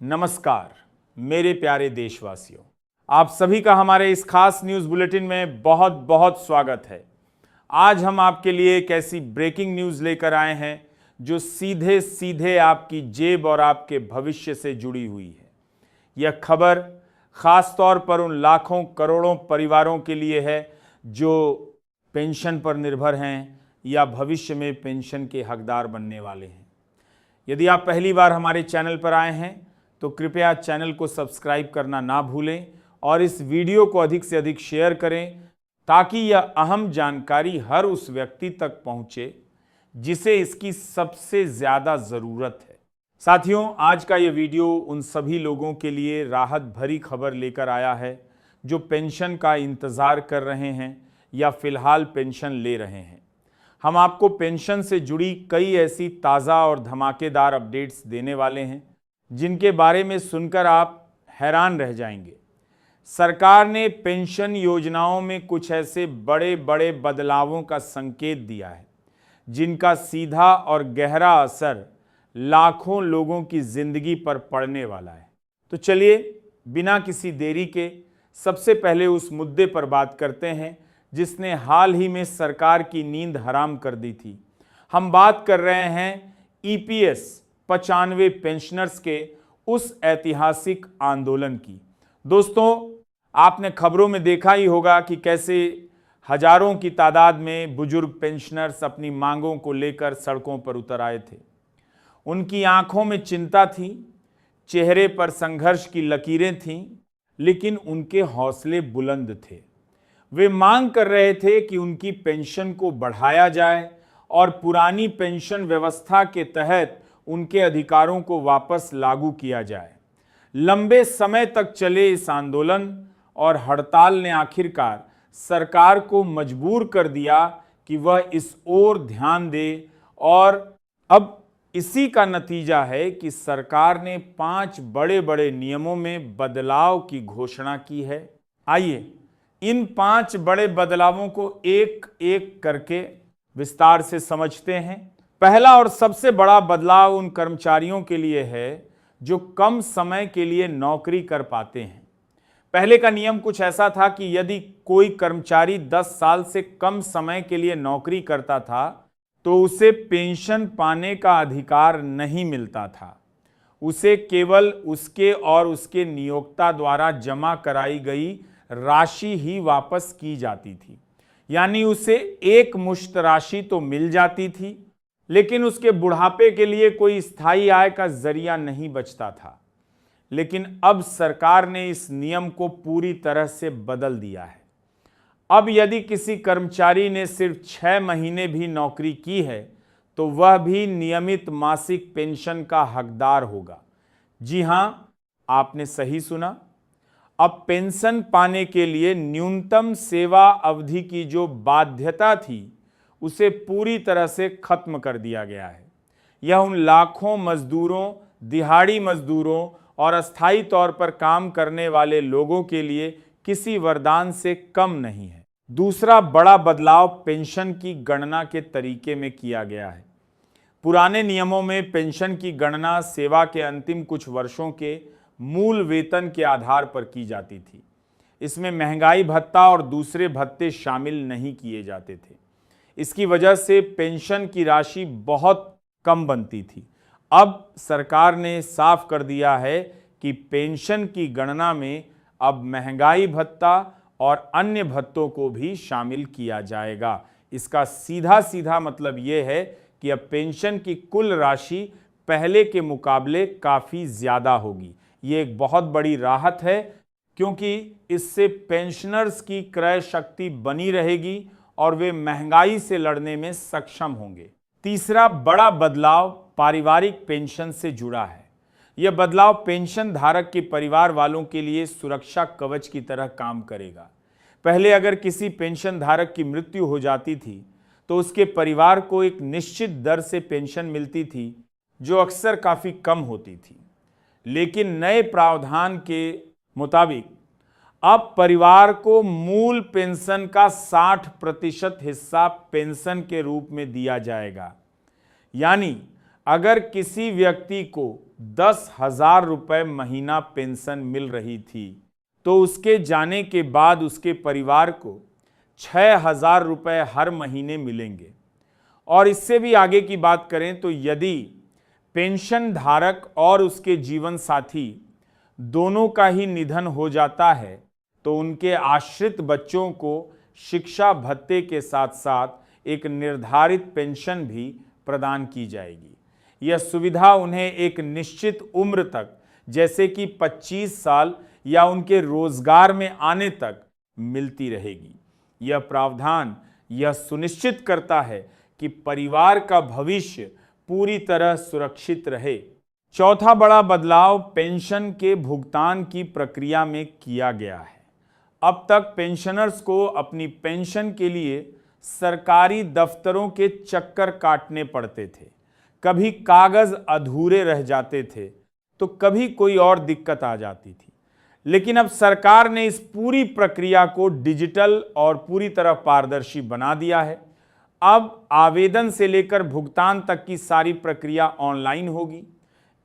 नमस्कार मेरे प्यारे देशवासियों, आप सभी का हमारे इस खास न्यूज़ बुलेटिन में बहुत बहुत स्वागत है। आज हम आपके लिए एक ऐसी ब्रेकिंग न्यूज़ लेकर आए हैं जो सीधे सीधे आपकी जेब और आपके भविष्य से जुड़ी हुई है। यह खबर खास तौर पर उन लाखों करोड़ों परिवारों के लिए है जो पेंशन पर निर्भर हैं या भविष्य में पेंशन के हकदार बनने वाले हैं। यदि आप पहली बार हमारे चैनल पर आए हैं तो कृपया चैनल को सब्सक्राइब करना ना भूलें और इस वीडियो को अधिक से अधिक शेयर करें ताकि यह अहम जानकारी हर उस व्यक्ति तक पहुंचे जिसे इसकी सबसे ज़्यादा ज़रूरत है। साथियों, आज का यह वीडियो उन सभी लोगों के लिए राहत भरी खबर लेकर आया है जो पेंशन का इंतज़ार कर रहे हैं या फिलहाल पेंशन ले रहे हैं। हम आपको पेंशन से जुड़ी कई ऐसी ताज़ा और धमाकेदार अपडेट्स देने वाले हैं जिनके बारे में सुनकर आप हैरान रह जाएंगे। सरकार ने पेंशन योजनाओं में कुछ ऐसे बड़े बड़े बदलावों का संकेत दिया है जिनका सीधा और गहरा असर लाखों लोगों की जिंदगी पर पड़ने वाला है। तो चलिए बिना किसी देरी के सबसे पहले उस मुद्दे पर बात करते हैं जिसने हाल ही में सरकार की नींद हराम कर दी थी। हम बात कर रहे हैं ईपीएस 95 पेंशनर्स के उस ऐतिहासिक आंदोलन की। दोस्तों, आपने खबरों में देखा ही होगा कि कैसे हजारों की तादाद में बुजुर्ग पेंशनर्स अपनी मांगों को लेकर सड़कों पर उतर आए थे। उनकी आंखों में चिंता थी, चेहरे पर संघर्ष की लकीरें थीं, लेकिन उनके हौसले बुलंद थे। वे मांग कर रहे थे कि उनकी पेंशन को बढ़ाया जाए और पुरानी पेंशन व्यवस्था के तहत उनके अधिकारों को वापस लागू किया जाए। लंबे समय तक चले इस आंदोलन और हड़ताल ने आखिरकार सरकार को मजबूर कर दिया कि वह इस ओर ध्यान दे और अब इसी का नतीजा है कि सरकार ने 5 बड़े बड़े नियमों में बदलाव की घोषणा की है। आइए इन 5 बड़े बदलावों को एक एक करके विस्तार से समझते हैं। पहला और सबसे बड़ा बदलाव उन कर्मचारियों के लिए है जो कम समय के लिए नौकरी कर पाते हैं। पहले का नियम कुछ ऐसा था कि यदि कोई कर्मचारी 10 साल से कम समय के लिए नौकरी करता था तो उसे पेंशन पाने का अधिकार नहीं मिलता था। उसे केवल उसके और उसके नियोक्ता द्वारा जमा कराई गई राशि ही वापस की जाती थी। यानी उसे एक मुश्त राशि तो मिल जाती थी, लेकिन उसके बुढ़ापे के लिए कोई स्थायी आय का जरिया नहीं बचता था। लेकिन अब सरकार ने इस नियम को पूरी तरह से बदल दिया है। अब यदि किसी कर्मचारी ने सिर्फ 6 महीने भी नौकरी की है तो वह भी नियमित मासिक पेंशन का हकदार होगा। जी हां, आपने सही सुना। अब पेंशन पाने के लिए न्यूनतम सेवा अवधि की जो बाध्यता थी उसे पूरी तरह से खत्म कर दिया गया है। यह उन लाखों मजदूरों, दिहाड़ी मजदूरों और अस्थायी तौर पर काम करने वाले लोगों के लिए किसी वरदान से कम नहीं है। दूसरा बड़ा बदलाव पेंशन की गणना के तरीके में किया गया है। पुराने नियमों में पेंशन की गणना सेवा के अंतिम कुछ वर्षों के मूल वेतन के आधार पर की जाती थी। इसमें महंगाई भत्ता और दूसरे भत्ते शामिल नहीं किए जाते थे। इसकी वजह से पेंशन की राशि बहुत कम बनती थी। अब सरकार ने साफ कर दिया है कि पेंशन की गणना में अब महंगाई भत्ता और अन्य भत्तों को भी शामिल किया जाएगा। इसका सीधा सीधा मतलब यह है कि अब पेंशन की कुल राशि पहले के मुकाबले काफ़ी ज़्यादा होगी। ये एक बहुत बड़ी राहत है क्योंकि इससे पेंशनर्स की क्रय शक्ति बनी रहेगी और वे महंगाई से लड़ने में सक्षम होंगे। तीसरा बड़ा बदलाव पारिवारिक पेंशन से जुड़ा है। यह बदलाव पेंशन धारक के परिवार वालों के लिए सुरक्षा कवच की तरह काम करेगा। पहले अगर किसी पेंशन धारक की मृत्यु हो जाती थी तो उसके परिवार को एक निश्चित दर से पेंशन मिलती थी जो अक्सर काफ़ी कम होती थी। लेकिन नए प्रावधान के मुताबिक अब परिवार को मूल पेंशन का 60% हिस्सा पेंशन के रूप में दिया जाएगा। यानी अगर किसी व्यक्ति को 10,000 रुपए महीना पेंशन मिल रही थी, तो उसके जाने के बाद उसके परिवार को 6,000 रुपए हर महीने मिलेंगे। और इससे भी आगे की बात करें तो यदि पेंशन धारक और उसके जीवन साथी दोनों का ही निधन हो जाता है तो उनके आश्रित बच्चों को शिक्षा भत्ते के साथ साथ एक निर्धारित पेंशन भी प्रदान की जाएगी। यह सुविधा उन्हें एक निश्चित उम्र तक, जैसे कि 25 साल या उनके रोजगार में आने तक मिलती रहेगी। यह प्रावधान यह सुनिश्चित करता है कि परिवार का भविष्य पूरी तरह सुरक्षित रहे। चौथा बड़ा बदलाव पेंशन के भुगतान की प्रक्रिया में किया गया है। अब तक पेंशनर्स को अपनी पेंशन के लिए सरकारी दफ्तरों के चक्कर काटने पड़ते थे। कभी कागज अधूरे रह जाते थे तो कभी कोई और दिक्कत आ जाती थी। लेकिन अब सरकार ने इस पूरी प्रक्रिया को डिजिटल और पूरी तरह पारदर्शी बना दिया है। अब आवेदन से लेकर भुगतान तक की सारी प्रक्रिया ऑनलाइन होगी।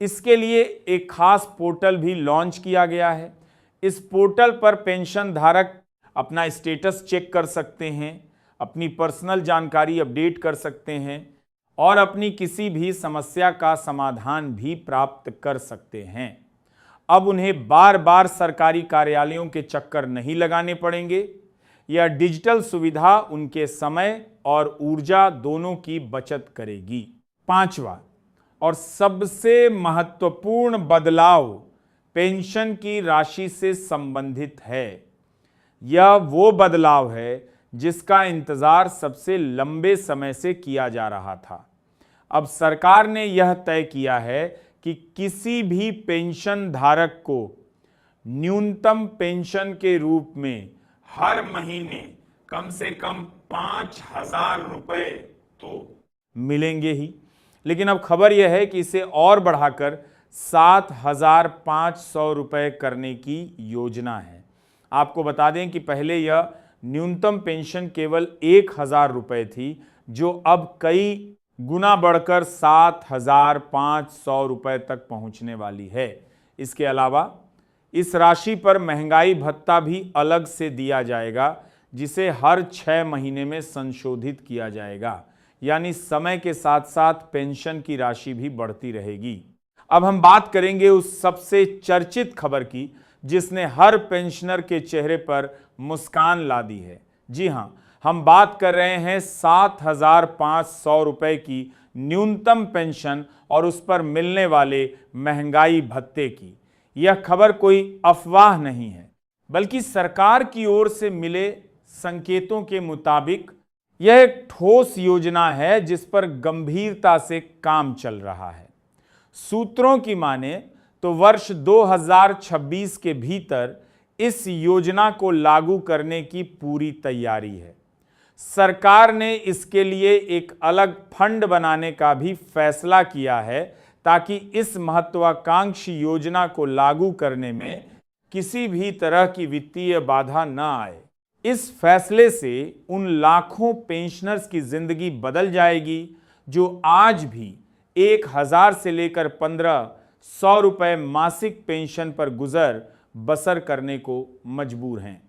इसके लिए एक खास पोर्टल भी लॉन्च किया गया है। इस पोर्टल पर पेंशन धारक अपना स्टेटस चेक कर सकते हैं, अपनी पर्सनल जानकारी अपडेट कर सकते हैं और अपनी किसी भी समस्या का समाधान भी प्राप्त कर सकते हैं। अब उन्हें बार बार सरकारी कार्यालयों के चक्कर नहीं लगाने पड़ेंगे। यह डिजिटल सुविधा उनके समय और ऊर्जा दोनों की बचत करेगी। पांचवा और सबसे महत्वपूर्ण बदलाव पेंशन की राशि से संबंधित है। यह वो बदलाव है जिसका इंतजार सबसे लंबे समय से किया जा रहा था। अब सरकार ने यह तय किया है कि किसी भी पेंशन धारक को न्यूनतम पेंशन के रूप में हर महीने कम से कम 5,000 रुपए तो मिलेंगे ही। लेकिन अब खबर यह है कि इसे और बढ़ाकर 7,500 रुपए करने की योजना है। आपको बता दें कि पहले यह न्यूनतम पेंशन केवल 1,000 रुपए थी, जो अब कई गुना बढ़कर 7,500 रुपए तक पहुंचने वाली है। इसके अलावा इस राशि पर महंगाई भत्ता भी अलग से दिया जाएगा, जिसे हर 6 महीने में संशोधित किया जाएगा। यानी समय के साथ साथ पेंशन की राशि भी बढ़ती रहेगी। अब हम बात करेंगे उस सबसे चर्चित खबर की जिसने हर पेंशनर के चेहरे पर मुस्कान ला दी है। जी हां, हम बात कर रहे हैं 7,500 रुपए की न्यूनतम पेंशन और उस पर मिलने वाले महंगाई भत्ते की। यह खबर कोई अफवाह नहीं है, बल्कि सरकार की ओर से मिले संकेतों के मुताबिक यह एक ठोस योजना है जिस पर गंभीरता से काम चल रहा है। सूत्रों की माने तो वर्ष 2026 के भीतर इस योजना को लागू करने की पूरी तैयारी है। सरकार ने इसके लिए एक अलग फंड बनाने का भी फैसला किया है ताकि इस महत्वाकांक्षी योजना को लागू करने में किसी भी तरह की वित्तीय बाधा न आए। इस फैसले से उन लाखों पेंशनर्स की जिंदगी बदल जाएगी जो आज भी 1,000 से लेकर 1,500 रुपए मासिक पेंशन पर गुजर बसर करने को मजबूर हैं।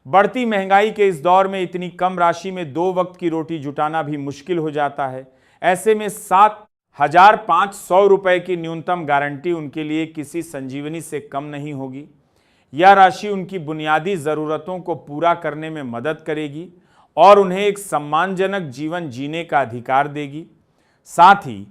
बढ़ती महंगाई के इस दौर में इतनी कम राशि में 2 वक्त की रोटी जुटाना भी मुश्किल हो जाता है। ऐसे में 7,500 रुपए की न्यूनतम गारंटी उनके लिए किसी संजीवनी से कम नहीं होगी। यह राशि उनकी बुनियादी ज़रूरतों को पूरा करने में मदद करेगी और उन्हें एक सम्मानजनक जीवन जीने का अधिकार देगी। साथ ही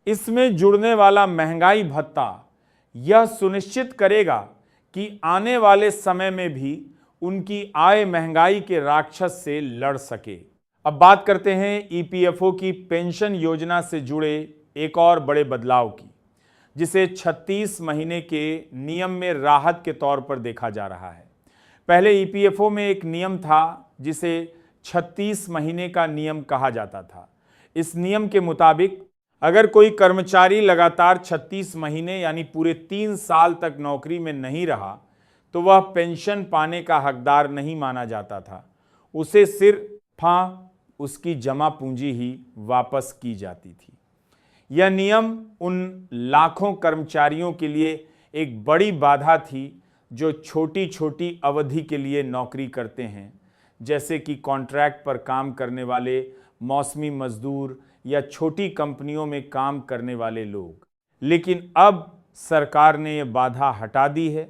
इसमें जुड़ने वाला महंगाई भत्ता यह सुनिश्चित करेगा कि आने वाले समय में भी उनकी आय महंगाई के राक्षस से लड़ सके। अब बात करते हैं ईपीएफओ की पेंशन योजना से जुड़े एक और बड़े बदलाव की, जिसे 36 महीने के नियम में राहत के तौर पर देखा जा रहा है। पहले ईपीएफओ में एक नियम था जिसे 36 महीने का नियम कहा जाता था। इस नियम के मुताबिक अगर कोई कर्मचारी लगातार 36 महीने यानी पूरे 3 साल तक नौकरी में नहीं रहा तो वह पेंशन पाने का हकदार नहीं माना जाता था। उसे सिर्फ उसकी जमा पूंजी ही वापस की जाती थी। यह नियम उन लाखों कर्मचारियों के लिए एक बड़ी बाधा थी जो छोटी छोटी अवधि के लिए नौकरी करते हैं, जैसे कि कॉन्ट्रैक्ट पर काम करने वाले मौसमी मजदूर या छोटी कंपनियों में काम करने वाले लोग। लेकिन अब सरकार ने यह बाधा हटा दी है।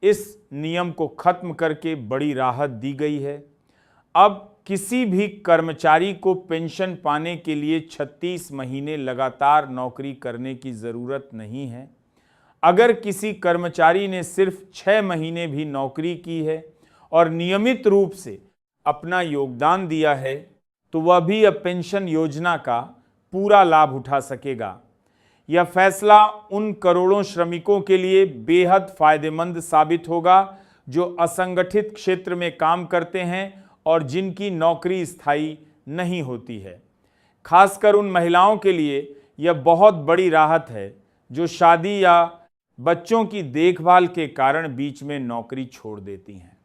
इस नियम को खत्म करके बड़ी राहत दी गई है। अब किसी भी कर्मचारी को पेंशन पाने के लिए 36 महीने लगातार नौकरी करने की ज़रूरत नहीं है। अगर किसी कर्मचारी ने सिर्फ 6 महीने भी नौकरी की है और नियमित रूप से अपना योगदान दिया है तो वह भी अब पेंशन योजना का पूरा लाभ उठा सकेगा। यह फैसला उन करोड़ों श्रमिकों के लिए बेहद फायदेमंद साबित होगा जो असंगठित क्षेत्र में काम करते हैं और जिनकी नौकरी स्थायी नहीं होती है। खासकर उन महिलाओं के लिए यह बहुत बड़ी राहत है जो शादी या बच्चों की देखभाल के कारण बीच में नौकरी छोड़ देती हैं।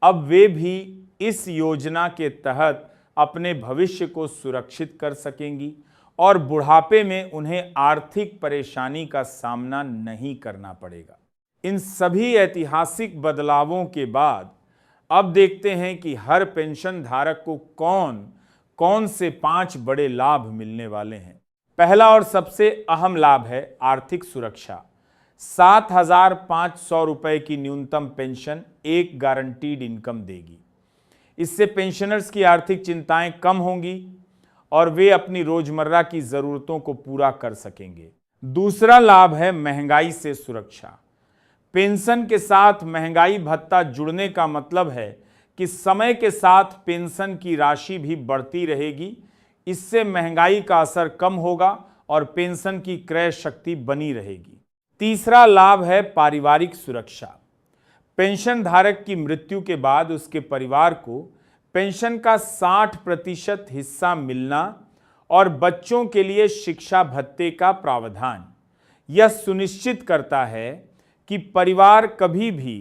अब वे भी इस योजना के तहत अपने भविष्य को सुरक्षित कर सकेंगी और बुढ़ापे में उन्हें आर्थिक परेशानी का सामना नहीं करना पड़ेगा। इन सभी ऐतिहासिक बदलावों के बाद अब देखते हैं कि हर पेंशन धारक को कौन कौन से 5 बड़े लाभ मिलने वाले हैं। पहला और सबसे अहम लाभ है आर्थिक सुरक्षा। 7,500 रुपए की न्यूनतम पेंशन एक गारंटीड इनकम देगी। इससे पेंशनर्स की आर्थिक चिंताएं कम होंगी और वे अपनी रोजमर्रा की जरूरतों को पूरा कर सकेंगे। दूसरा लाभ है महंगाई से सुरक्षा। पेंशन के साथ महंगाई भत्ता जुड़ने का मतलब है कि समय के साथ पेंशन की राशि भी बढ़ती रहेगी। इससे महंगाई का असर कम होगा और पेंशन की क्रय शक्ति बनी रहेगी। तीसरा लाभ है पारिवारिक सुरक्षा। पेंशन धारक की मृत्यु के बाद उसके परिवार को पेंशन का 60% हिस्सा मिलना और बच्चों के लिए शिक्षा भत्ते का प्रावधान यह सुनिश्चित करता है कि परिवार कभी भी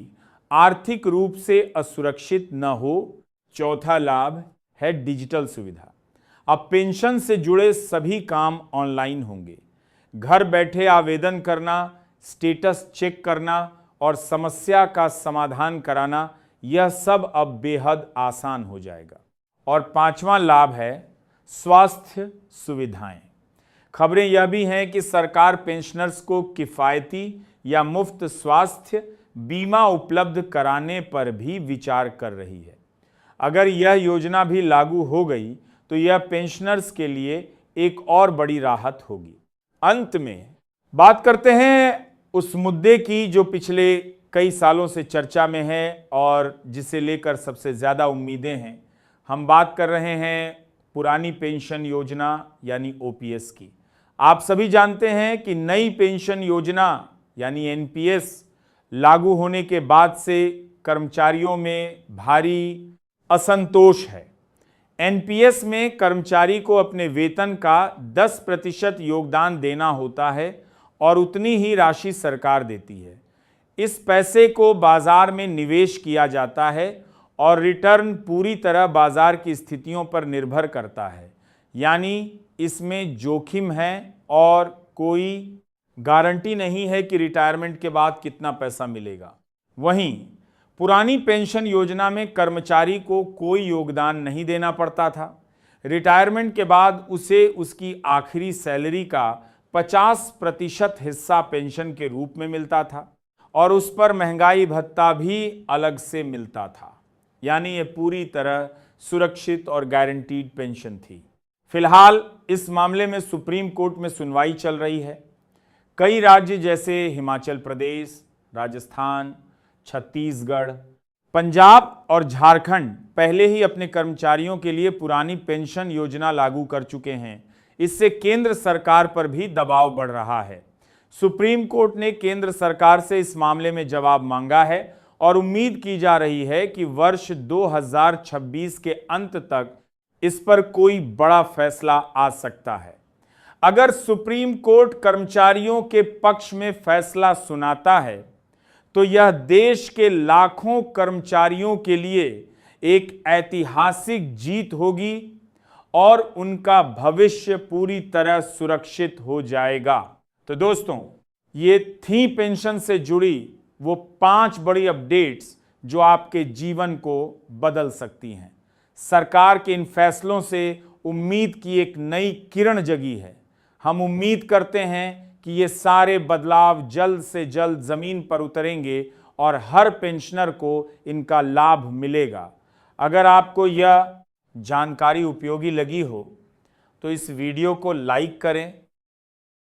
आर्थिक रूप से असुरक्षित न हो। चौथा लाभ है डिजिटल सुविधा। अब पेंशन से जुड़े सभी काम ऑनलाइन होंगे। घर बैठे आवेदन करना, स्टेटस चेक करना और समस्या का समाधान कराना, यह सब अब बेहद आसान हो जाएगा। और पांचवा लाभ है स्वास्थ्य सुविधाएं। खबरें यह भी हैं कि सरकार पेंशनर्स को किफ़ायती या मुफ्त स्वास्थ्य बीमा उपलब्ध कराने पर भी विचार कर रही है। अगर यह योजना भी लागू हो गई तो यह पेंशनर्स के लिए एक और बड़ी राहत होगी। अंत में बात करते हैं उस मुद्दे की जो पिछले कई सालों से चर्चा में है और जिसे लेकर सबसे ज़्यादा उम्मीदें हैं। हम बात कर रहे हैं पुरानी पेंशन योजना यानी ओपीएस की। आप सभी जानते हैं कि नई पेंशन योजना यानी एनपीएस लागू होने के बाद से कर्मचारियों में भारी असंतोष है। एनपीएस में कर्मचारी को अपने वेतन का 10% योगदान देना होता है और उतनी ही राशि सरकार देती है। इस पैसे को बाजार में निवेश किया जाता है और रिटर्न पूरी तरह बाजार की स्थितियों पर निर्भर करता है, यानी इसमें जोखिम है और कोई गारंटी नहीं है कि रिटायरमेंट के बाद कितना पैसा मिलेगा। वहीं पुरानी पेंशन योजना में कर्मचारी को कोई योगदान नहीं देना पड़ता था। रिटायरमेंट के बाद उसे उसकी आखिरी सैलरी का 50% हिस्सा पेंशन के रूप में मिलता था और उस पर महंगाई भत्ता भी अलग से मिलता था, यानी ये पूरी तरह सुरक्षित और गारंटीड पेंशन थी। फिलहाल इस मामले में सुप्रीम कोर्ट में सुनवाई चल रही है। कई राज्य जैसे हिमाचल प्रदेश, राजस्थान, छत्तीसगढ़, पंजाब और झारखंड पहले ही अपने कर्मचारियों के लिए पुरानी पेंशन योजना लागू कर चुके हैं। इससे केंद्र सरकार पर भी दबाव बढ़ रहा है। सुप्रीम कोर्ट ने केंद्र सरकार से इस मामले में जवाब मांगा है और उम्मीद की जा रही है कि वर्ष 2026 के अंत तक इस पर कोई बड़ा फैसला आ सकता है। अगर सुप्रीम कोर्ट कर्मचारियों के पक्ष में फैसला सुनाता है तो यह देश के लाखों कर्मचारियों के लिए एक ऐतिहासिक जीत होगी और उनका भविष्य पूरी तरह सुरक्षित हो जाएगा। तो दोस्तों, ये थी पेंशन से जुड़ी वो 5 बड़ी अपडेट्स जो आपके जीवन को बदल सकती हैं। सरकार के इन फैसलों से उम्मीद की एक नई किरण जगी है। हम उम्मीद करते हैं कि ये सारे बदलाव जल्द से जल्द जमीन पर उतरेंगे और हर पेंशनर को इनका लाभ मिलेगा। अगर आपको यह जानकारी उपयोगी लगी हो तो इस वीडियो को लाइक करें,